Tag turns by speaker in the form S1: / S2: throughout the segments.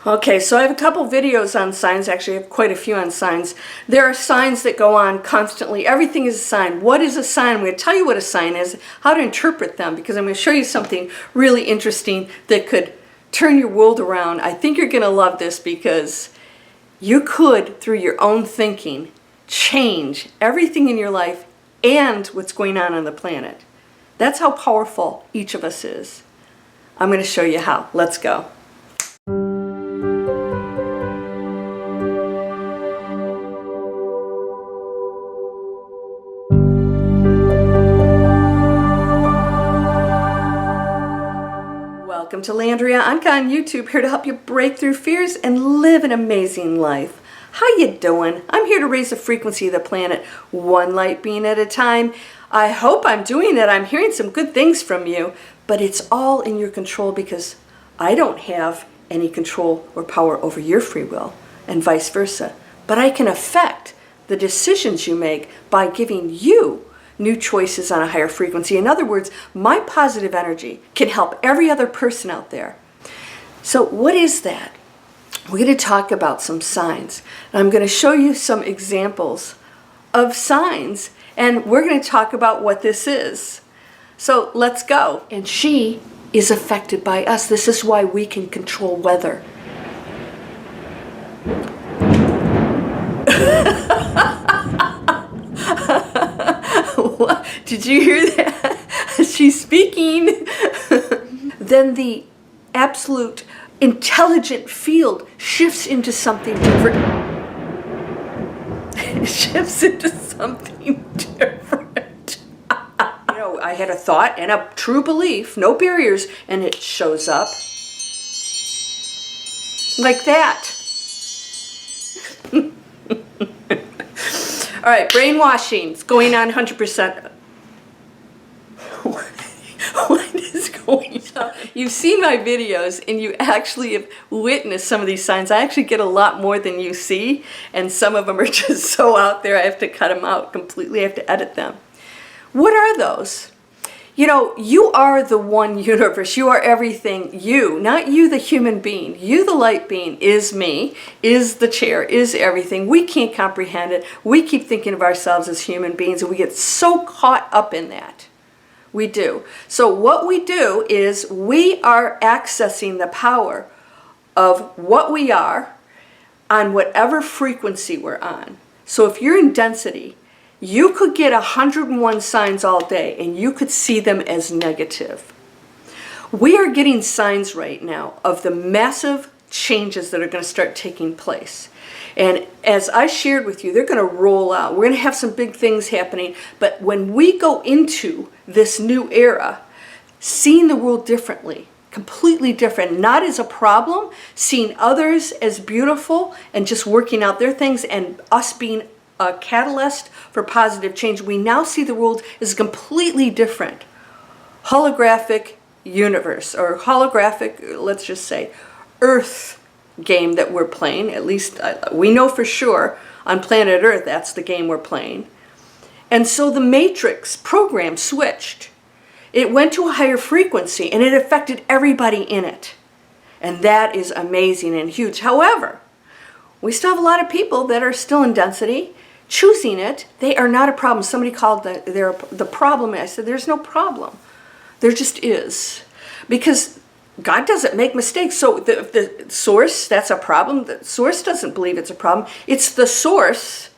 S1: Okay, so I have a couple videos on signs. Actually, I have quite a few on signs. There are signs that go on constantly. Everything is a sign. What is a sign? I'm going to tell you what a sign is, how to interpret them, because I'm going to show you something really interesting that could turn your world around. I think you're going to love this because you could, through your own thinking, change everything in your life and what's going on the planet. That's how powerful each of us is. I'm going to show you how. Let's go. Welcome to Landria Onkka on YouTube, here to help you break through fears and live an amazing life. How you doing? I'm here to raise the frequency of the planet, one light being at a time. I hope I'm doing it. I'm hearing some good things from you, but it's all in your control because I don't have any control or power over your free will and vice versa. But I can affect the decisions you make by giving you new choices on a higher frequency. In other words, my positive energy can help every other person out there. So what is that? We're going to talk about some signs. I'm going to show you some examples of signs, and we're going to talk about what this is. So let's go. And she is affected by us. This is why we can control weather. What? Did you hear that? She's speaking. Then the absolute intelligent field shifts into something different. It shifts into something different. You know, I had a thought and a true belief, no barriers, and it shows up like that. All right, brainwashing is going on 100%. What is going on? You've seen my videos and you actually have witnessed some of these signs. I actually get a lot more than you see, and some of them are just so out there I have to cut them out completely. I have to edit them. What are those? You know, you are the one universe. You are everything. You, not you the human being. You the light being is me, is the chair, is everything. We can't comprehend it. We keep thinking of ourselves as human beings and we get so caught up in that. We do. So what we do is we are accessing the power of what we are on whatever frequency we're on. So if you're in density, you could get 101 signs all day and you could see them as negative. We are getting signs right now of the massive changes that are going to start taking place. And as I shared with you, they're going to roll out. We're going to have some big things happening. But when we go into this new era, seeing the world differently, completely different, not as a problem, seeing others as beautiful and just working out their things and us being a catalyst for positive change, we now see the world as completely different. Holographic universe, or holographic, let's just say, Earth game that we're playing. At least we know for sure on planet Earth that's the game we're playing. And so the Matrix program switched. It went to a higher frequency and it affected everybody in it. And that is amazing and huge. However, we still have a lot of people that are still in density, choosing it. They are not a problem. Somebody called the problem. I said, there's no problem. There just is. Because God doesn't make mistakes. So the source, that's a problem. The source doesn't believe it's a problem. It's the source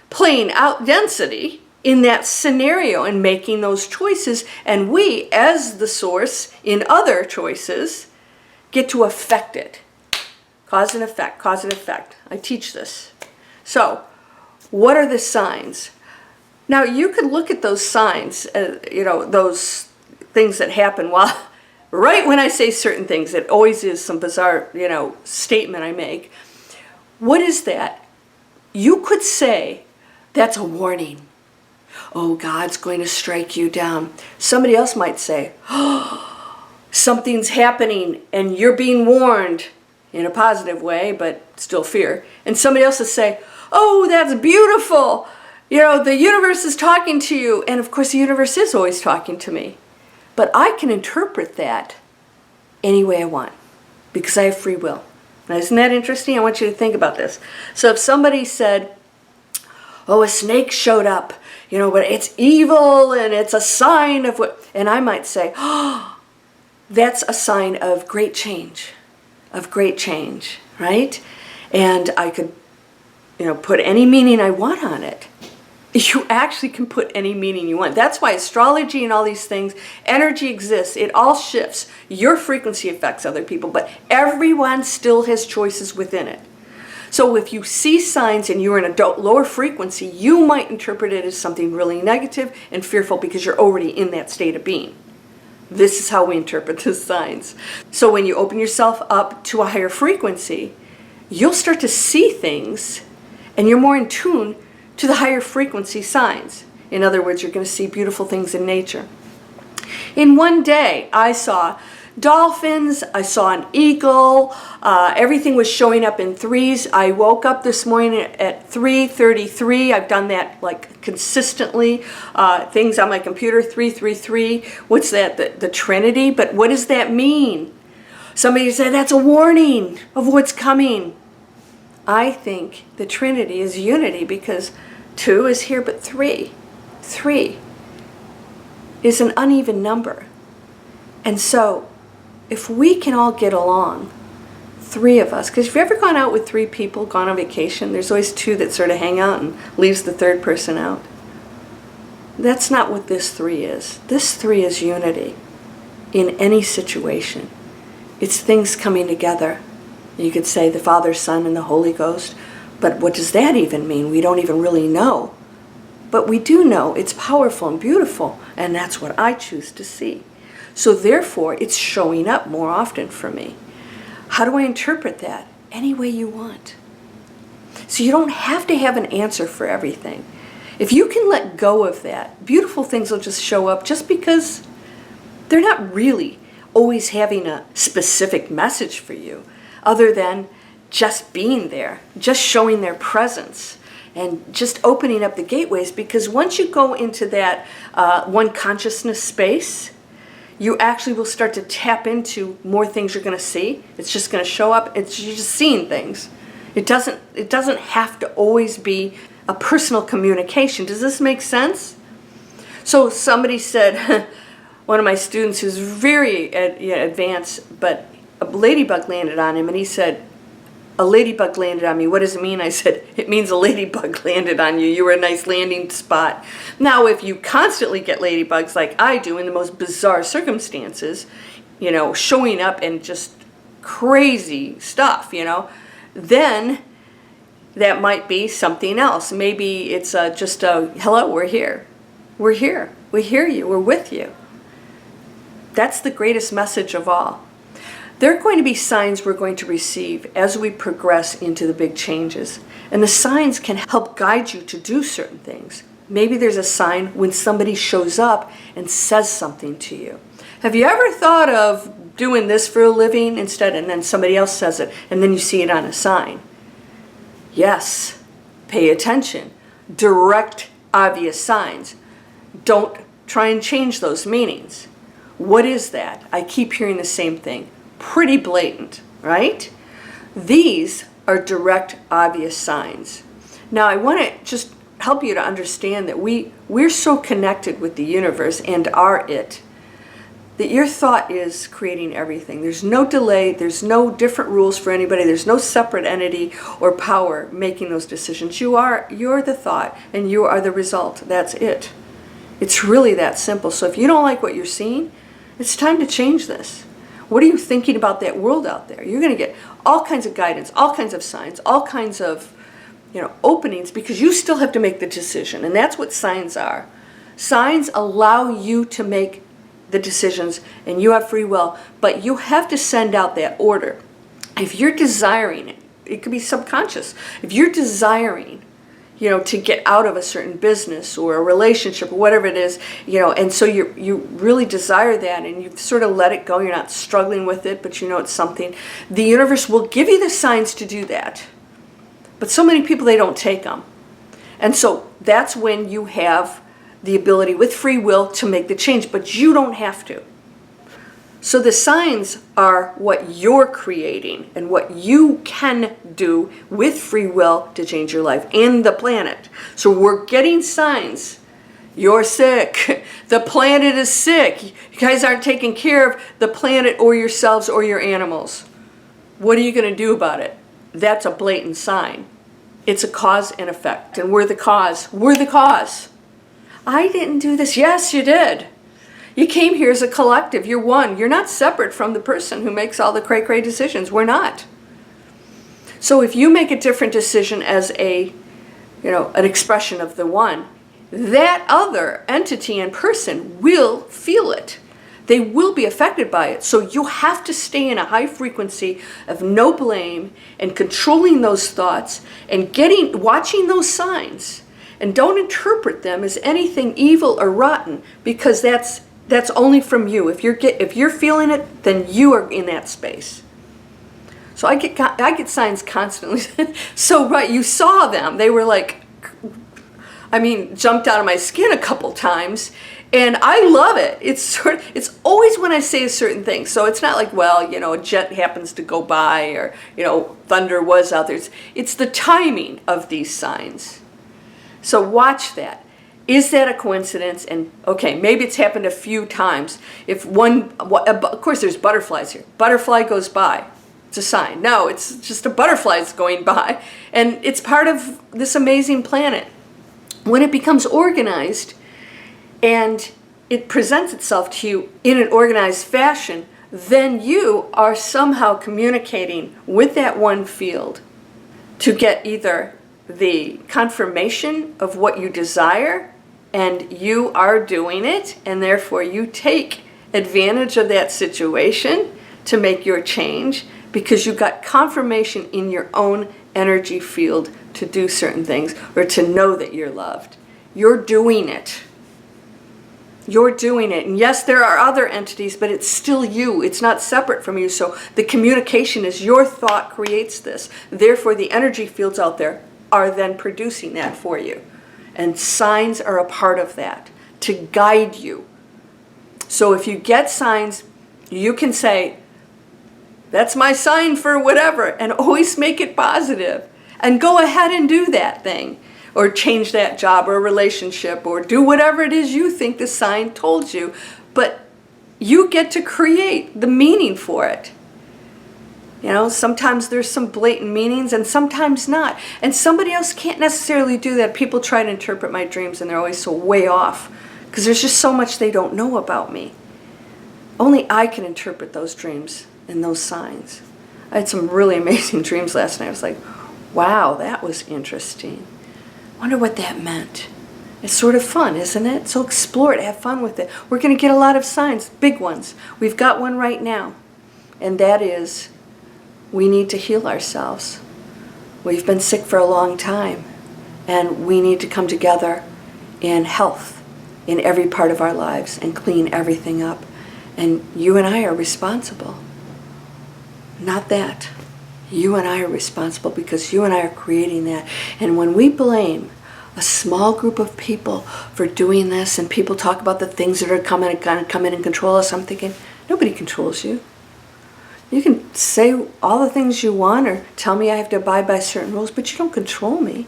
S1: playing out density in that scenario and making those choices. And we, as the source in other choices, get to affect it. Cause and effect, cause and effect. I teach this. So, what are the signs? Now, you could look at those signs, those things that happen while, right when I say certain things, it always is some bizarre, statement I make. What is that? You could say, that's a warning. Oh, God's going to strike you down. Somebody else might say, oh, something's happening and you're being warned. In a positive way, but still fear. And somebody else will say, oh, that's beautiful. The universe is talking to you. And of course, the universe is always talking to me. But I can interpret that any way I want because I have free will. Now, isn't that interesting? I want you to think about this. So if somebody said, oh, a snake showed up, but it's evil and it's a sign of what, and I might say, oh, that's a sign of great change, right? And I could, put any meaning I want on it. You actually can put any meaning you want. That's why astrology and all these things, energy exists. It all shifts. Your frequency affects other people, but everyone still has choices within it. So if you see signs and you're in a lower frequency, you might interpret it as something really negative and fearful because you're already in that state of being. This is how we interpret the signs. So when you open yourself up to a higher frequency, you'll start to see things and you're more in tune to the higher frequency signs. In other words, you're going to see beautiful things in nature. In one day, I saw dolphins, I saw an eagle, everything was showing up in threes. I woke up this morning at 3:33. I've done that like consistently. Things on my computer, 333. What's that? The Trinity? But what does that mean? Somebody said that's a warning of what's coming. I think the Trinity is unity because 2 is here, but 3 is an uneven number. And so if we can all get along, 3 of us, because if you've ever gone out with 3 people, gone on vacation, there's always 2 that sort of hang out and leaves the third person out. That's not what this 3 is. This 3 is unity in any situation. It's things coming together. You could say the Father, Son, and the Holy Ghost, but what does that even mean? We don't even really know. But we do know it's powerful and beautiful, and that's what I choose to see. So therefore, it's showing up more often for me. How do I interpret that? Any way you want. So you don't have to have an answer for everything. If you can let go of that, beautiful things will just show up just because they're not really always having a specific message for you, other than just being there, just showing their presence, and just opening up the gateways. Because once you go into that one consciousness space, you actually will start to tap into more things you're going to see. It's just going to show up. You're just seeing things. It doesn't have to always be a personal communication. Does this make sense? So somebody said, one of my students who's very advanced, but a ladybug landed on him, and he said, a ladybug landed on me. What does it mean? I said, it means a ladybug landed on you. You were a nice landing spot. Now, if you constantly get ladybugs like I do in the most bizarre circumstances, showing up and just crazy stuff, then that might be something else. Maybe it's just a, hello, we're here. We're here. We hear you. We're with you. That's the greatest message of all. There are going to be signs we're going to receive as we progress into the big changes. And the signs can help guide you to do certain things. Maybe there's a sign when somebody shows up and says something to you. Have you ever thought of doing this for a living instead, and then somebody else says it, and then you see it on a sign? Yes, pay attention. Direct, obvious signs. Don't try and change those meanings. What is that? I keep hearing the same thing. Pretty blatant, right? These are direct, obvious signs. Now, I want to just help you to understand that we're so connected with the universe and are it, that your thought is creating everything. There's no delay. There's no different rules for anybody. There's no separate entity or power making those decisions. You're the thought, and you are the result. That's it. It's really that simple. So if you don't like what you're seeing, it's time to change this. What are you thinking about that world out there? You're going to get all kinds of guidance, all kinds of signs, all kinds of openings, because you still have to make the decision. And that's what signs are. Signs allow you to make the decisions, and you have free will, but you have to send out that order. If you're desiring it, it could be subconscious. If you're desiring to get out of a certain business or a relationship or whatever it is, and so you really desire that, and you've sort of let it go, you're not struggling with it, but it's something, the universe will give you the signs to do that. But so many people, they don't take them. And so that's when you have the ability with free will to make the change, but you don't have to. So the signs are what you're creating and what you can do with free will to change your life and the planet. So we're getting signs. You're sick. The planet is sick. You guys aren't taking care of the planet or yourselves or your animals. What are you going to do about it? That's a blatant sign. It's a cause and effect. And we're the cause. We're the cause. I didn't do this. Yes, you did. You came here as a collective. You're one. You're not separate from the person who makes all the cray-cray decisions. We're not. So if you make a different decision as an expression of the one, that other entity and person will feel it. They will be affected by it. So you have to stay in a high frequency of no blame and controlling those thoughts and watching those signs. And don't interpret them as anything evil or rotten, because that's only from you. If you're feeling it, then you are in that space. So I get signs constantly. So right, you saw them. They were like, jumped out of my skin a couple times, and I love it. It's always when I say a certain thing. So it's not like, a jet happens to go by, or thunder was out there. It's the timing of these signs. So watch that. Is that a coincidence? And okay, maybe it's happened a few times. Of course there's butterflies here. Butterfly goes by. It's a sign. No, it's just a butterfly's going by. And it's part of this amazing planet. When it becomes organized and it presents itself to you in an organized fashion, then you are somehow communicating with that one field to get either the confirmation of what you desire, and you are doing it, and therefore you take advantage of that situation to make your change because you got confirmation in your own energy field to do certain things or to know that you're loved. You're doing it. You're doing it. And yes, there are other entities, but it's still you. It's not separate from you. So the communication is your thought creates this. Therefore, the energy fields out there are then producing that for you. And signs are a part of that to guide you. So if you get signs, you can say, that's my sign for whatever, and always make it positive. And go ahead and do that thing, or change that job or relationship, or do whatever it is you think the sign told you. But you get to create the meaning for it. Sometimes there's some blatant meanings and sometimes not. And somebody else can't necessarily do that. People try to interpret my dreams and they're always so way off because there's just so much they don't know about me. Only I can interpret those dreams and those signs. I had some really amazing dreams last night. I was like, wow, that was interesting. Wonder what that meant. It's sort of fun, isn't it? So explore it, have fun with it. We're going to get a lot of signs, big ones. We've got one right now, and that is we need to heal ourselves. We've been sick for a long time, and we need to come together in health in every part of our lives and clean everything up. And you and I are responsible. Not that. You and I are responsible because you and I are creating that. And when we blame a small group of people for doing this, and people talk about the things that are going to come in and control us, I'm thinking, nobody controls you. You can say all the things you want or tell me I have to abide by certain rules, but you don't control me.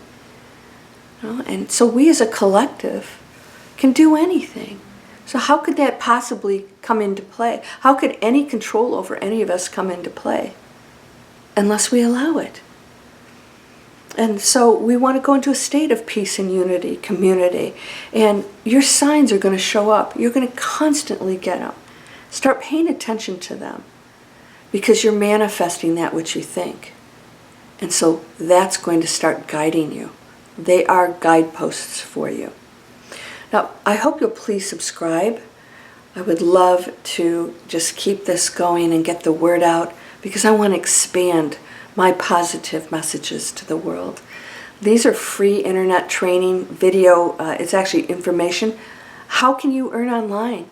S1: And so we as a collective can do anything. So how could that possibly come into play? How could any control over any of us come into play unless we allow it? And so we want to go into a state of peace and unity, community. And your signs are going to show up. You're going to constantly get them. Start paying attention to them because you're manifesting that which you think. And so that's going to start guiding you. They are guideposts for you. Now, I hope you'll please subscribe. I would love to just keep this going and get the word out because I want to expand my positive messages to the world. These are free internet training video. It's actually information. How can you earn online?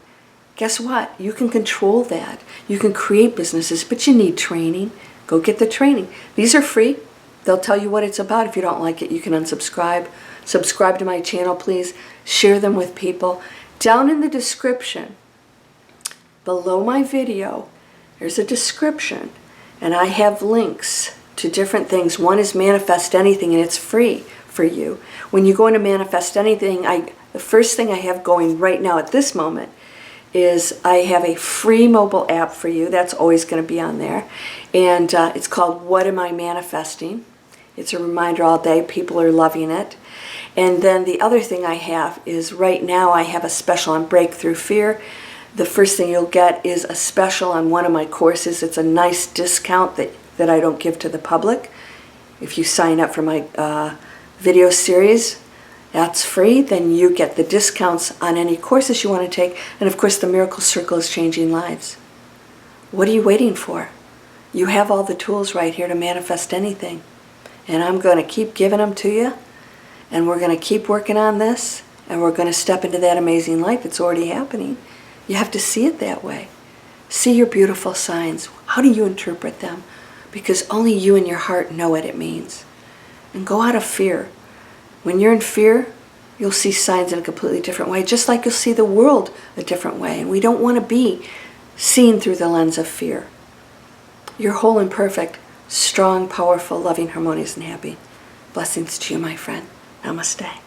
S1: Guess what? You can control that. You can create businesses, but you need training. Go get the training. These are free. They'll tell you what it's about. If you don't like it, you can unsubscribe. Subscribe to my channel, please. Share them with people. Down in the description, below my video, there's a description, and I have links to different things. One is Manifest Anything, and it's free for you. When you go into Manifest Anything, the first thing I have going right now at this moment is I have a free mobile app for you. That's always going to be on there. And it's called What Am I Manifesting? It's a reminder all day. People are loving it. And then the other thing I have is right now I have a special on Breakthrough Fear. The first thing you'll get is a special on one of my courses. It's a nice discount that I don't give to the public. If you sign up for my video series, that's free. Then you get the discounts on any courses you want to take. And of course, the Miracle Circle is changing lives. What are you waiting for? You have all the tools right here to manifest anything. And I'm going to keep giving them to you. And we're going to keep working on this. And we're going to step into that amazing life. It's already happening. You have to see it that way. See your beautiful signs. How do you interpret them? Because only you and your heart know what it means. And go out of fear. When you're in fear, you'll see signs in a completely different way, just like you'll see the world a different way. And we don't want to be seen through the lens of fear. You're whole and perfect, strong, powerful, loving, harmonious, and happy. Blessings to you, my friend. Namaste.